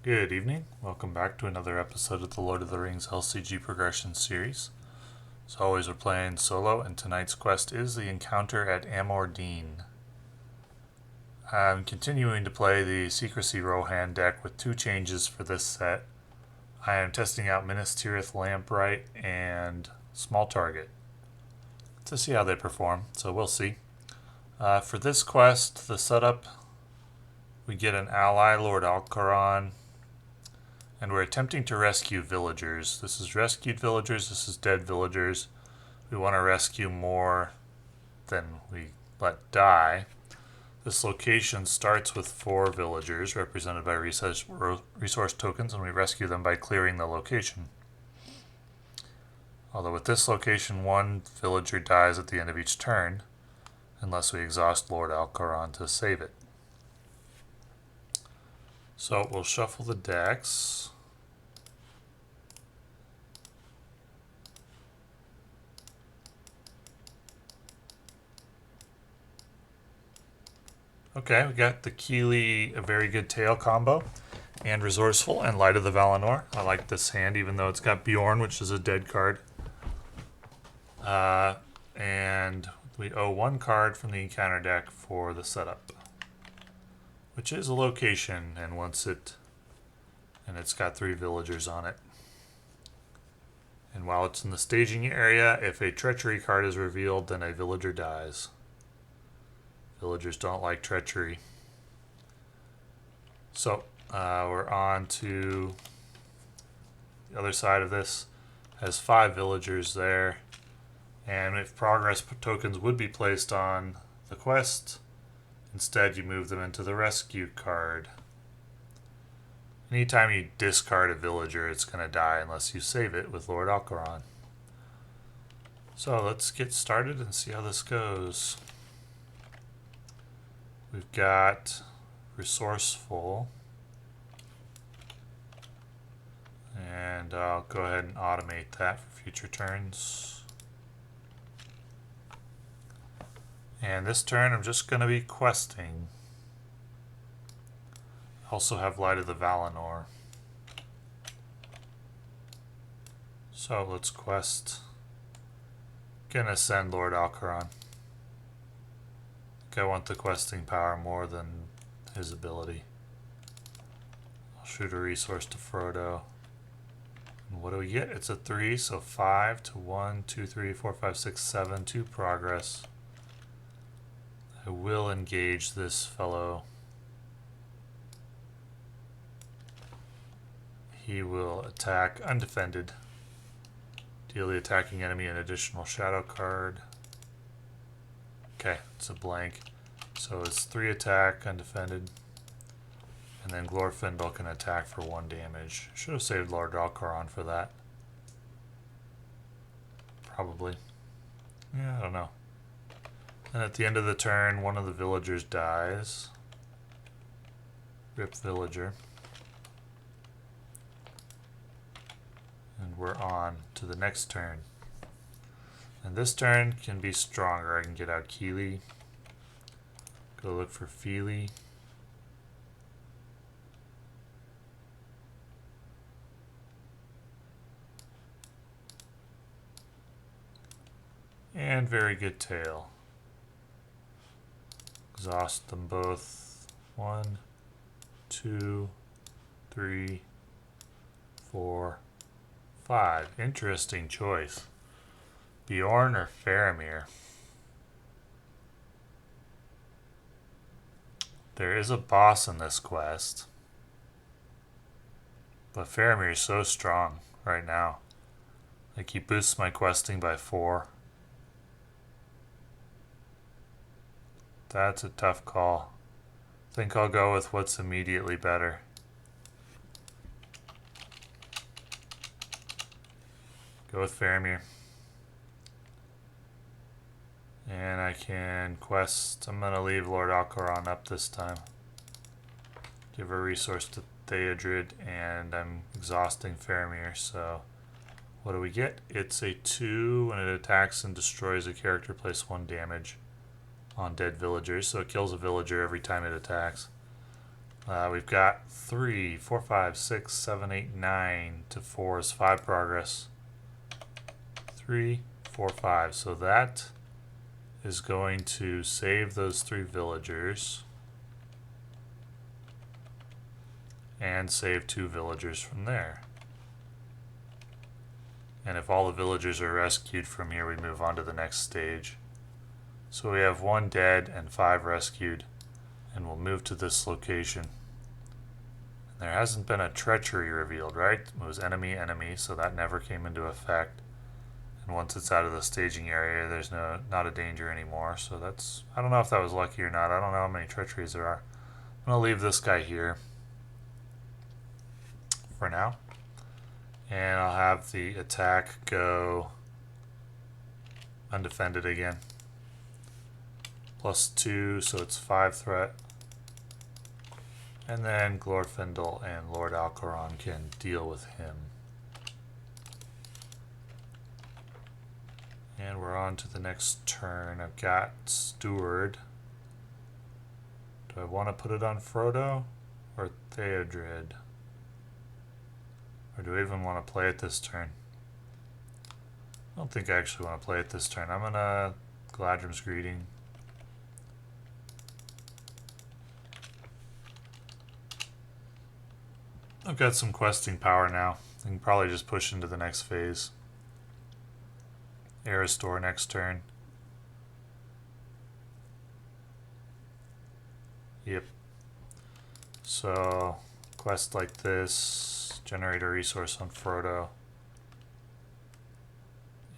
Good evening. Welcome back to another episode of the Lord of the Rings LCG Progression Series. As always, we're playing solo, and tonight's quest is the encounter at Amor Din. I'm continuing to play the Secrecy Rohan deck with two changes for this set. I am testing out Minas Tirith Lampright and Small Target to see how they perform, so we'll see. For this quest, the setup, we get an ally, Lord Alcaron, and we're attempting to rescue villagers. This is rescued villagers, this is dead villagers. We want to rescue more than we let die. This location starts with 4 villagers, represented by resource tokens, and we rescue them by clearing the location. Although with this location, 1 villager dies at the end of each turn, unless we exhaust Lord Alcaron to save it. So we'll shuffle the decks. Okay, we got the Kili, a very good tail combo, and Resourceful, and Light of the Valinor. I like this hand, even though it's got Beorn, which is a dead card. And we owe 1 card from the encounter deck for the setup, which is a location, and it's got 3 villagers on it. And while it's in the staging area, if a treachery card is revealed, then a villager dies. Villagers don't like treachery. So, we're on to the other side of this. Has 5 villagers there. And if progress tokens would be placed on the quest, instead you move them into the rescue card. Anytime you discard a villager, it's going to die unless you save it with Lord Alcaron. So let's get started and see how this goes. We've got Resourceful, and I'll go ahead and automate that for future turns. And this turn I'm just going to be questing. Also have Light of the Valinor. So let's quest. Gonna send Lord Alcaron. I want the questing power more than his ability. I'll shoot a resource to Frodo. And what do we get? It's a 3, so 5 to 1, 2, 3, 4, 5, 6, 7, 2 progress. I will engage this fellow. He will attack undefended. Deal the attacking enemy an additional shadow card. Okay, it's a blank. So it's 3 attack, undefended. And then Glorfindel can attack for 1 damage. Should have saved Lord Alcaron for that. Probably. Yeah, I don't know. And at the end of the turn, one of the villagers dies. Rip villager. And we're on to the next turn. And this turn can be stronger. I can get out Kili. Go look for Fili. And very good tail. Exhaust them both. 1, 2, 3, 4, 5. Interesting choice. Beorn or Faramir? There is a boss in this quest, but Faramir is so strong right now. Like, he boosts my questing by 4. That's a tough call. I think I'll go with what's immediately better. Go with Faramir. And I can quest. I'm going to leave Lord Alcaron up this time. Give a resource to Theodred, and I'm exhausting Faramir, so what do we get? It's a 2. When it attacks and destroys a character, place 1 damage on dead villagers, so it kills a villager every time it attacks. We've got 3, 4, 5, 6, 7, 8, 9 to 4 is 5 progress. 3, 4, 5. So that is going to save those 3 villagers and save 2 villagers from there. And if all the villagers are rescued from here, we move on to the next stage. So we have 1 dead and 5 rescued, and we'll move to this location. There hasn't been a treachery revealed, right? It was enemy, enemy, so that never came into effect. And once it's out of the staging area, there's not a danger anymore. So that's, I don't know if that was lucky or not. I don't know how many treacheries there are. I'm going to leave this guy here for now. And I'll have the attack go undefended again. +2, so it's 5 threat. And then Glorfindel and Lord Alcaron can deal with him. And we're on to the next turn. I've got Steward. Do I want to put it on Frodo or Theodred? Or do I even want to play it this turn? I don't think I actually want to play it this turn. I'm going to Galadhrims Greeting. I've got some questing power now. I can probably just push into the next phase. Erestor next turn. Yep. So, quest like this. Generate a resource on Frodo.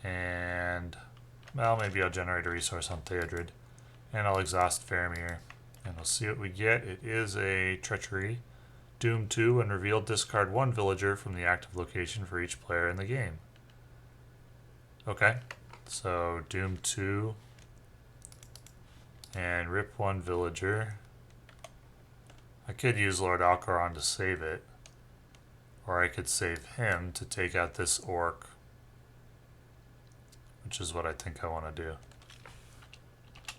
And, well, maybe I'll generate a resource on Theodred. And I'll exhaust Faramir. And we'll see what we get. It is a treachery. Doom 2, when revealed, discard 1 villager from the active location for each player in the game. Okay, so Doom 2 and rip 1 villager. I could use Lord Alcaron to save it, or I could save him to take out this orc, which is what I think I want to do.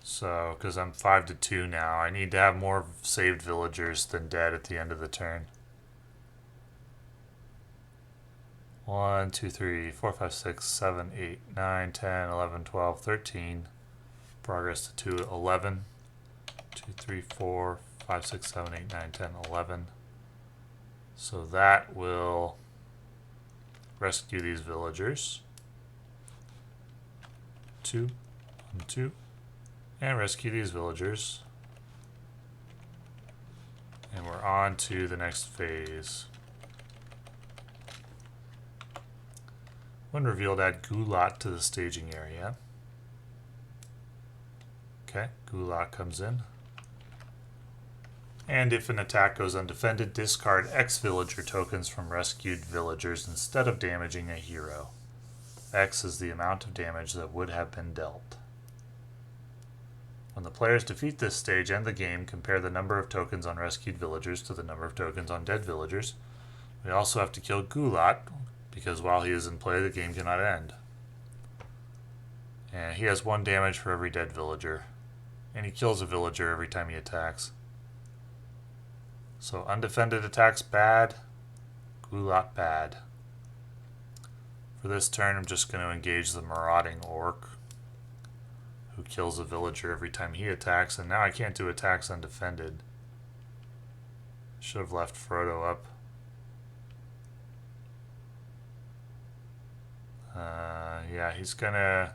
So, because I'm 5-2 now, I need to have more saved villagers than dead at the end of the turn. 1, 2, 3, 4, 5, 6, 7, 8, 9, 10, 11, 12, 13. Progress to 2, 11. 2, 3, 4, 5, 6, 7, 8, 9, 10, 11. So that will rescue these villagers. 2, 1, 2. And rescue these villagers. And we're on to the next phase. When revealed, add Gulat to the staging area. Okay, Gulat comes in. And if an attack goes undefended, discard X villager tokens from rescued villagers instead of damaging a hero. X is the amount of damage that would have been dealt. When the players defeat this stage and the game, compare the number of tokens on rescued villagers to the number of tokens on dead villagers. We also have to kill Gulat, because while he is in play, the game cannot end. And he has 1 damage for every dead villager. And he kills a villager every time he attacks. So undefended attacks bad, Gulat bad. For this turn, I'm just going to engage the marauding orc, who kills a villager every time he attacks, and now I can't do attacks undefended. Should have left Frodo up. Yeah, he's gonna...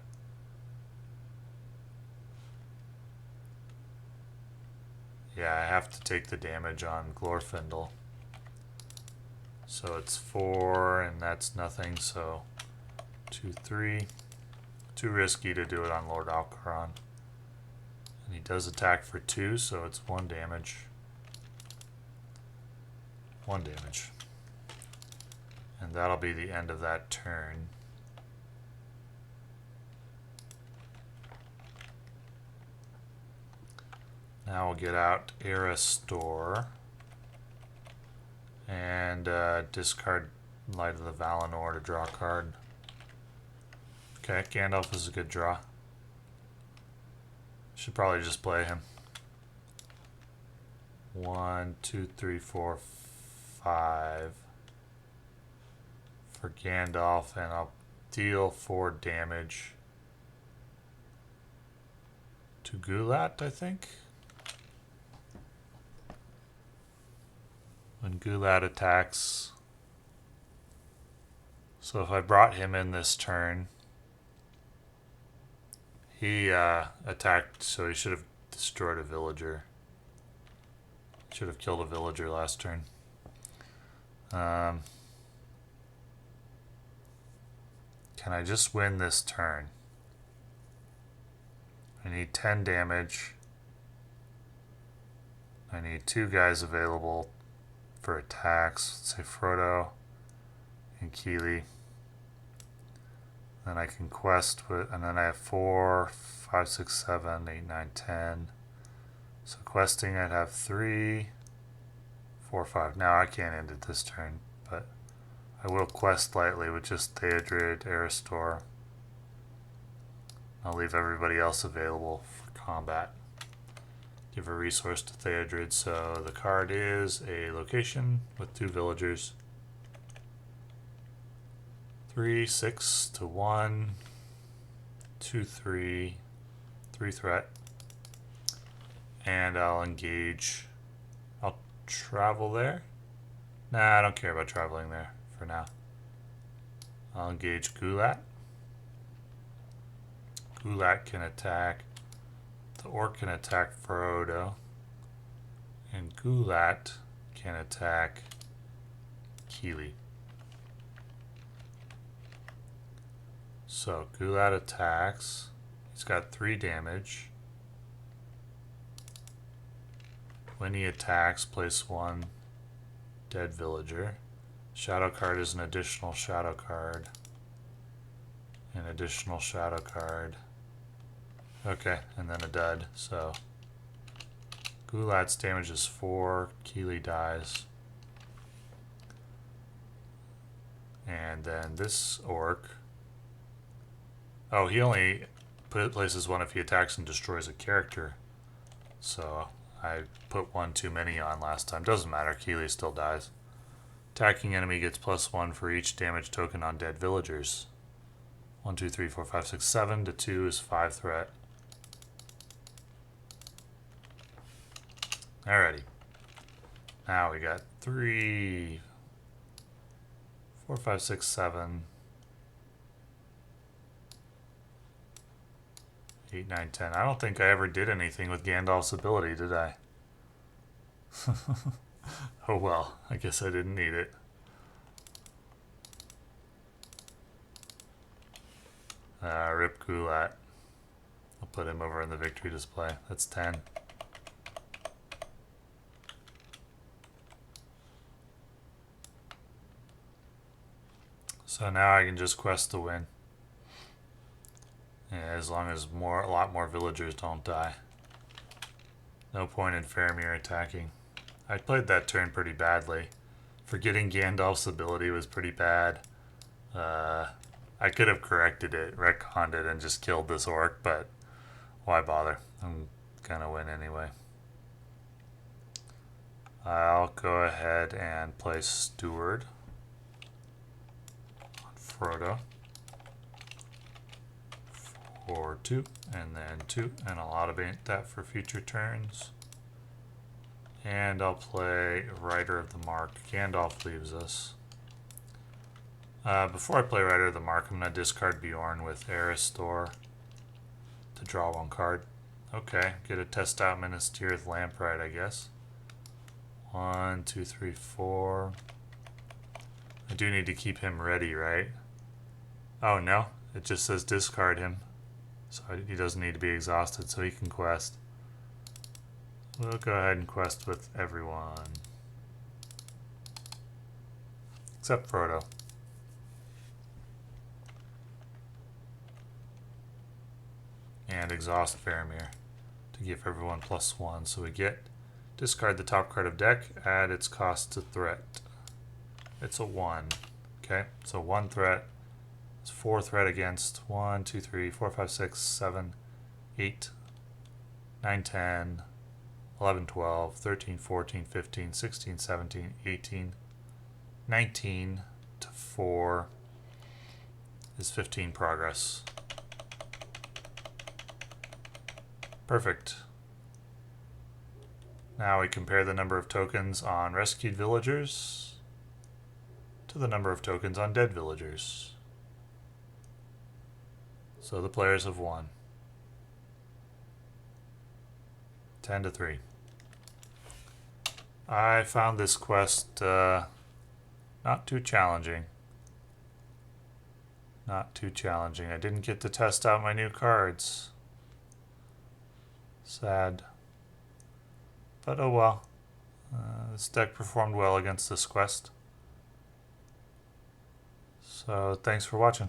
Yeah, I have to take the damage on Glorfindel. So it's 4, and that's nothing, so 2, 3. Too risky to do it on Lord Alcaron. And he does attack for 2, so it's 1 damage. 1 damage. And that'll be the end of that turn. Now we'll get out Erestor and discard Light of the Valinor to draw a card. Okay, Gandalf is a good draw. Should probably just play him. 1, 2, 3, 4, 5 for Gandalf, and I'll deal 4 damage to Gulat, I think. When Gulat attacks. So if I brought him in this turn, he attacked, so he should have destroyed a villager. Should have killed a villager last turn. Can I just win this turn? I need 10 damage. I need 2 guys available for attacks. Let's say Frodo and Kili. Then I can quest with, and then I have 4, 5, 6, 7, 8, 9, 10. So questing, I'd have 3, 4, 5. Now I can't end it this turn, but I will quest lightly with just Theodred, Erestor. I'll leave everybody else available for combat. Give a resource to Theodred, so the card is a location with 2 villagers. 3, 6 to 1, 2, 3, 3 threat. And I'll engage. I'll travel there. Nah, I don't care about traveling there for now. I'll engage Gulat. Gulat can attack. The orc can attack Frodo. And Gulat can attack Kili. So Gulat attacks. He's got 3 damage. When he attacks, place 1 dead villager. Shadow card is an additional shadow card. An additional shadow card. Okay, and then a dud. So Gulat's damage is 4. Kili dies. And then this orc. Oh, he only places 1 if he attacks and destroys a character. So I put 1 too many on last time. Doesn't matter. Kili still dies. Attacking enemy gets +1 for each damage token on dead villagers. 1, 2, 3, 4, 5, 6, 7 to 2 is 5 threat. Alrighty. Now we got 3, 4, 5, 6, 7, 8, 9, 10. I don't think I ever did anything with Gandalf's ability, did I? Oh well, I guess I didn't need it. Rip Gulat. I'll put him over in the victory display. That's 10. So now I can just quest to win. Yeah, as long as a lot more villagers don't die. No point in Faramir attacking. I played that turn pretty badly. Forgetting Gandalf's ability was pretty bad. I could have corrected it, retconned it, and just killed this orc, but why bother? I'm gonna win anyway. I'll go ahead and play Steward on Frodo for 2, and then 2, and I'll automate that for future turns. And I'll play Rider of the Mark. Gandalf leaves us. Before I play Rider of the Mark, I'm going to discard Beorn with Erestor to draw 1 card. Okay, get to test out Minas Tirith Lamprite, I guess. 1, 2, 3, 4. I do need to keep him ready, right? Oh, no. It just says discard him. So he doesn't need to be exhausted, so he can quest. We'll go ahead and quest with everyone. Except Frodo. And exhaust Faramir to give everyone +1. So we get discard the top card of deck, add its cost to threat. It's a 1. Okay, so 1 threat. It's 4 threat against 1, 2, 3, 4, 5, 6, 7, 8, 9, 10, 11, 12, 13, 14, 15, 16, 17, 18, 19 to 4 is 15 progress. Perfect. Now we compare the number of tokens on rescued villagers to the number of tokens on dead villagers. So the players have won. 10 to 3. I found this quest not too challenging. Not too challenging. I didn't get to test out my new cards. Sad. But oh well. This deck performed well against this quest. So thanks for watching.